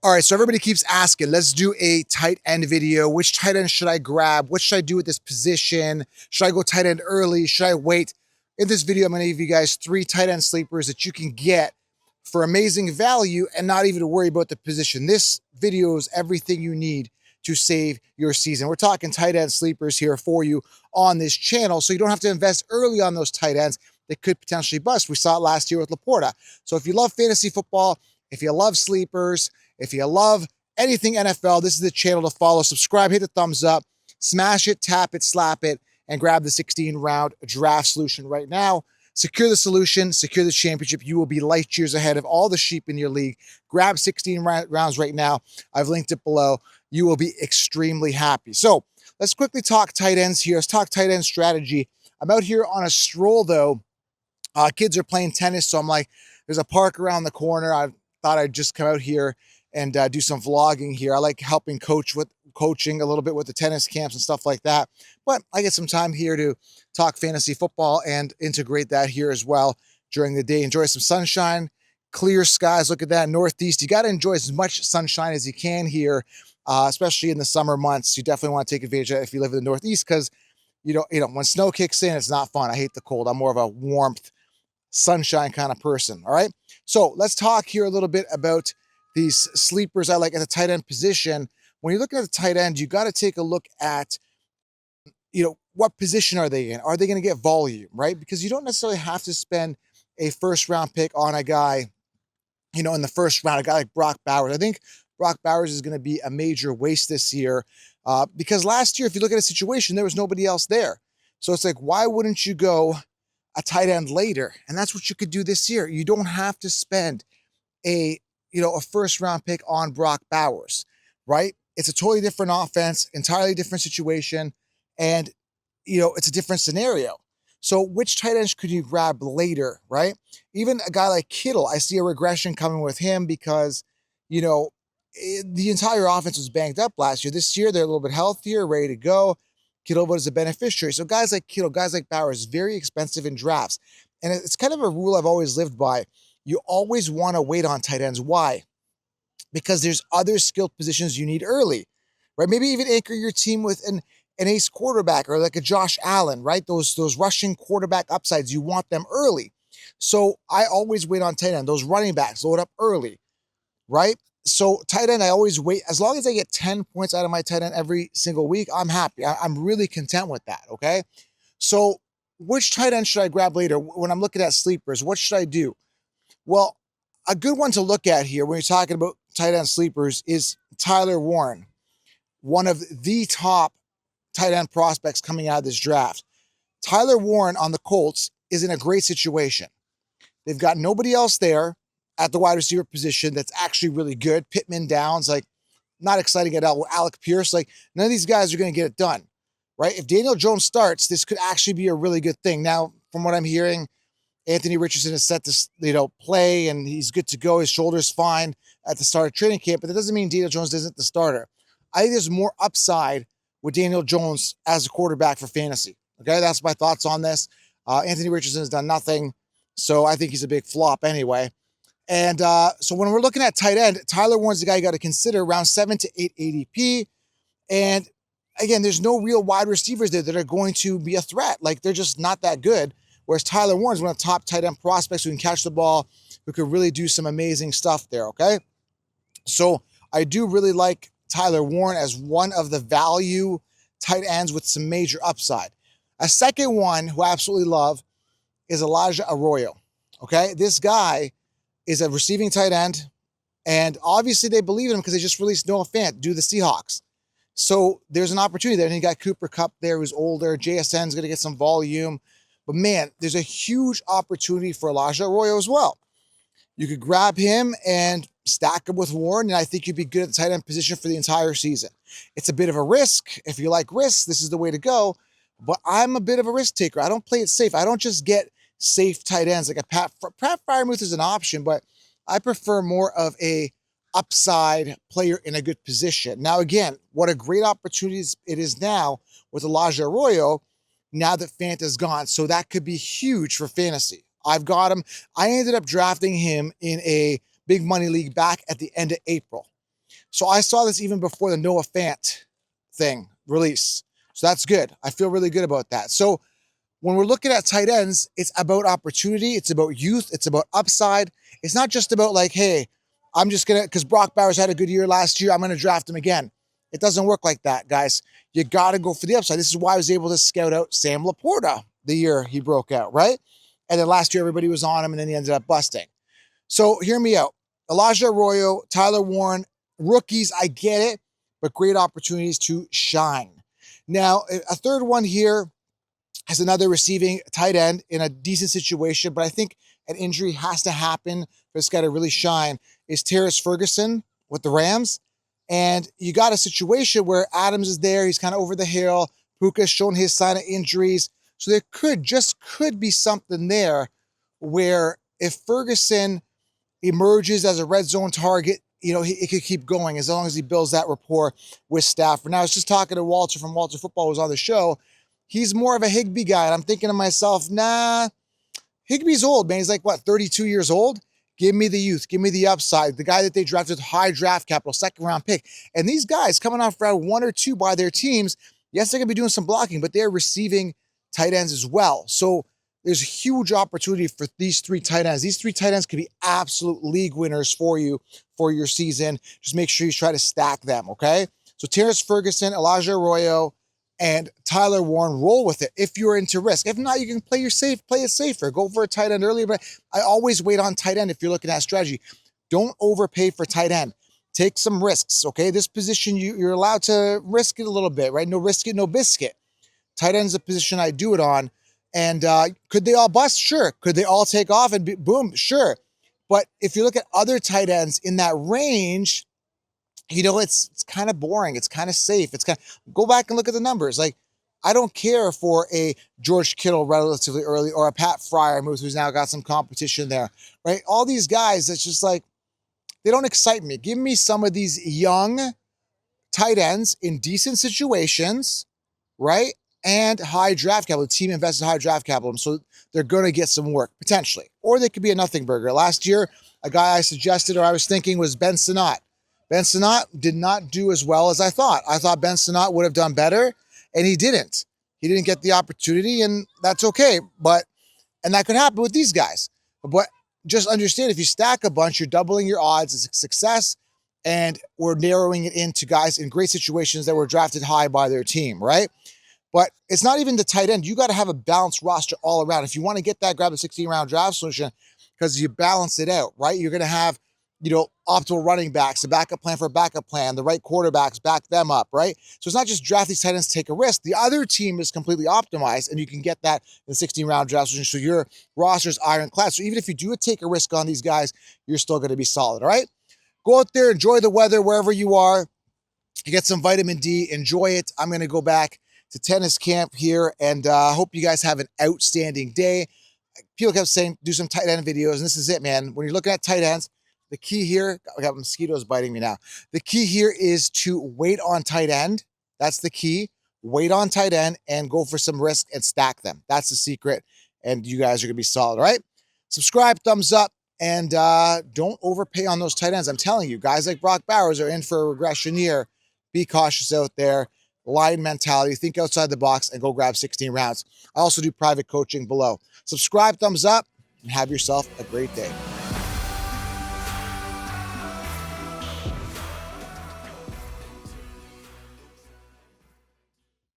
All right, so everybody keeps asking, let's do a tight end video. Which tight end should I grab? What should I do with this position? Should I go tight end early? Should I wait? In this video, I'm going to give you guys 3 tight end sleepers that you can get for amazing value and not even to worry about the position. This video is everything you need to save your season. We're talking tight end sleepers here for you on this channel, so you don't have to invest early on those tight ends that could potentially bust. We saw it last year with Laporta. So if you love fantasy football, if you love sleepers, if you love anything NFL, this is the channel to follow. Subscribe, hit the thumbs up, smash it, tap it, slap it, and grab the 16-round draft solution right now. Secure the solution, secure the championship. You will be light years ahead of all the sheep in your league. Grab 16 rounds right now. I've linked it below. You will be extremely happy. So let's quickly talk tight ends here. Let's talk tight end strategy. I'm out here on a stroll, though. Kids are playing tennis, so I'm like, there's a park around the corner. I thought I'd just come out here and do some vlogging here. I like helping coaching a little bit with the tennis camps and stuff like that. But I get some time here to talk fantasy football and integrate that here as well during the day. Enjoy some sunshine, clear skies. Look at that Northeast. You got to enjoy as much sunshine as you can here, especially in the summer months. You definitely want to take advantage of it if you live in the Northeast, because you know when snow kicks in, it's not fun. I hate the cold. I'm more of a warmth, sunshine kind of person. All right. So let's talk here a little bit about these sleepers I like at the tight end position. When you're looking at the tight end, you got to take a look at, what position are they in? Are they going to get volume, right? Because you don't necessarily have to spend a first round pick on a guy, in the first round, a guy like Brock Bowers. I think Brock Bowers is going to be a major waste this year because last year, if you look at a situation, there was nobody else there. So it's like, why wouldn't you go a tight end later? And that's what you could do this year. You don't have to spend a first round pick on Brock Bowers, right? It's a totally different offense, entirely different situation. And, it's a different scenario. So which tight ends could you grab later, right? Even a guy like Kittle, I see a regression coming with him because, the entire offense was banged up last year. This year, they're a little bit healthier, ready to go. Kittle was a beneficiary. So guys like Kittle, guys like Bowers, very expensive in drafts. And it's kind of a rule I've always lived by. You always want to wait on tight ends. Why? Because there's other skilled positions you need early, right? Maybe even anchor your team with an ace quarterback or like a Josh Allen, right? Those rushing quarterback upsides, you want them early. So I always wait on tight end. Those running backs, load up early, right? So tight end, I always wait. As long as I get 10 points out of my tight end every single week, I'm happy. I'm really content with that, okay? So which tight end should I grab later? When I'm looking at sleepers, what should I do? Well, a good one to look at here when you're talking about tight end sleepers is Tyler Warren, one of the top tight end prospects coming out of this draft. Tyler Warren on the Colts is in a great situation. They've got nobody else there at the wide receiver position that's actually really good. Pittman Downs, like, not exciting at all. Alec Pierce, like, none of these guys are going to get it done, right? If Daniel Jones starts, this could actually be a really good thing. Now, from what I'm hearing, Anthony Richardson is set to, play, and he's good to go. His shoulder's fine at the start of training camp, but that doesn't mean Daniel Jones isn't the starter. I think there's more upside with Daniel Jones as a quarterback for fantasy. Okay, that's my thoughts on this. Anthony Richardson has done nothing, so I think he's a big flop anyway. And so when we're looking at tight end, Tyler Warren's the guy you got to consider, around 7 to 8 ADP. And again, there's no real wide receivers there that are going to be a threat. Like, they're just not that good. Whereas Tyler Warren is one of the top tight end prospects who can catch the ball, who could really do some amazing stuff there, okay? So I do really like Tyler Warren as one of the value tight ends with some major upside. A second one who I absolutely love is Elijah Arroyo, okay? This guy is a receiving tight end, and obviously they believe in him because they just released Noah Fant, do the Seahawks. So there's an opportunity there. And you got Cooper Kupp there, who's older. JSN's going to get some volume. But man, there's a huge opportunity for Elijah Arroyo as well. You could grab him and stack him with Warren, and I think you'd be good at the tight end position for the entire season. It's a bit of a risk. If you like risks, this is the way to go. But I'm a bit of a risk taker. I don't play it safe. I don't just get safe tight ends like a Pat Freiermuth is an option, but I prefer more of a upside player in a good position. Now, again, what a great opportunity it is now with Elijah Arroyo, now that Fant is gone. So that could be huge for fantasy. I've got him. I ended up drafting him in a big money league back at the end of April. So I saw this even before the Noah Fant thing release. So that's good. I feel really good about that. So when we're looking at tight ends, it's about opportunity. It's about youth. It's about upside. It's not just about like, hey, I'm just going to, because Brock Bowers had a good year last year, I'm going to draft him again. It doesn't work like that, guys. You got to go for the upside. This is why I was able to scout out Sam Laporta the year he broke out, right? And then last year, everybody was on him, and then he ended up busting. So hear me out. Elijah Arroyo, Tyler Warren, rookies, I get it, but great opportunities to shine. Now, a third one here has another receiving tight end in a decent situation, but I think an injury has to happen for this guy to really shine, is Terrace Ferguson with the Rams. And you got a situation where Adams is there. He's kind of over the hill. Puka's shown his sign of injuries. So there could be something there where if Ferguson emerges as a red zone target, you know, it could keep going as long as he builds that rapport with Stafford. Now, I was just talking to Walter from Walter Football, who was on the show. He's more of a Higbee guy. And I'm thinking to myself, nah, Higbee's old, man. He's like, what, 32 years old? Give me the youth. Give me the upside. The guy that they drafted with high draft capital, second round pick. And these guys coming off round 1 or 2 by their teams, yes, they're going to be doing some blocking, but they're receiving tight ends as well. So there's a huge opportunity for these 3 tight ends. These 3 tight ends could be absolute league winners for you for your season. Just make sure you try to stack them, okay? So Terrace Ferguson, Elijah Arroyo, and Tyler Warren, roll with it if you're into risk. If not, you can play it safer. Go for a tight end earlier, but I always wait on tight end if you're looking at strategy. Don't overpay for tight end. Take some risks, okay? This position, you're allowed to risk it a little bit, right? No risk it, no biscuit. Tight end is a position I do it on. And could they all bust? Sure. Could they all take off and boom? Sure. But if you look at other tight ends in that range, you know, it's kind of boring. It's kind of safe. It's kind of, go back and look at the numbers. Like, I don't care for a George Kittle relatively early or a Pat Freiermuth who's now got some competition there, right? All these guys, it's just like, they don't excite me. Give me some of these young tight ends in decent situations, right? And high draft capital. The team invested high draft capital, so they're going to get some work, potentially. Or they could be a nothing burger. Last year, a guy I suggested or I was thinking was Ben Sinnott. Ben Sinnott did not do as well as I thought. I thought Ben Sinnott would have done better, and he didn't. He didn't get the opportunity, and that's okay. And that could happen with these guys. But just understand, if you stack a bunch, you're doubling your odds of success, and we're narrowing it into guys in great situations that were drafted high by their team, right? But it's not even the tight end. You got to have a balanced roster all around. If you want to get that, grab a 16-round draft solution because you balance it out, right? You're going to have, you know, optimal running backs, a backup plan for a backup plan, the right quarterbacks, back them up, right? So it's not just draft these tight ends to take a risk. The other team is completely optimized, and you can get that in the 16-round draft solution. So your roster's ironclad. So even if you do take a risk on these guys, you're still going to be solid, all right? Go out there, enjoy the weather wherever you are. You get some vitamin D, enjoy it. I'm going to go back to tennis camp here, and hope you guys have an outstanding day. People kept saying, do some tight end videos, and this is it, man. When you're looking at tight ends, the key here, I got mosquitoes biting me now. The key here is to wait on tight end. That's the key. Wait on tight end and go for some risk and stack them. That's the secret, and you guys are going to be solid, all right? Subscribe, thumbs up, and don't overpay on those tight ends. I'm telling you, guys like Brock Bowers are in for a regression year. Be cautious out there. Lion mentality, think outside the box, and go grab 16 rounds. I also do private coaching below. Subscribe, thumbs up, and have yourself a great day.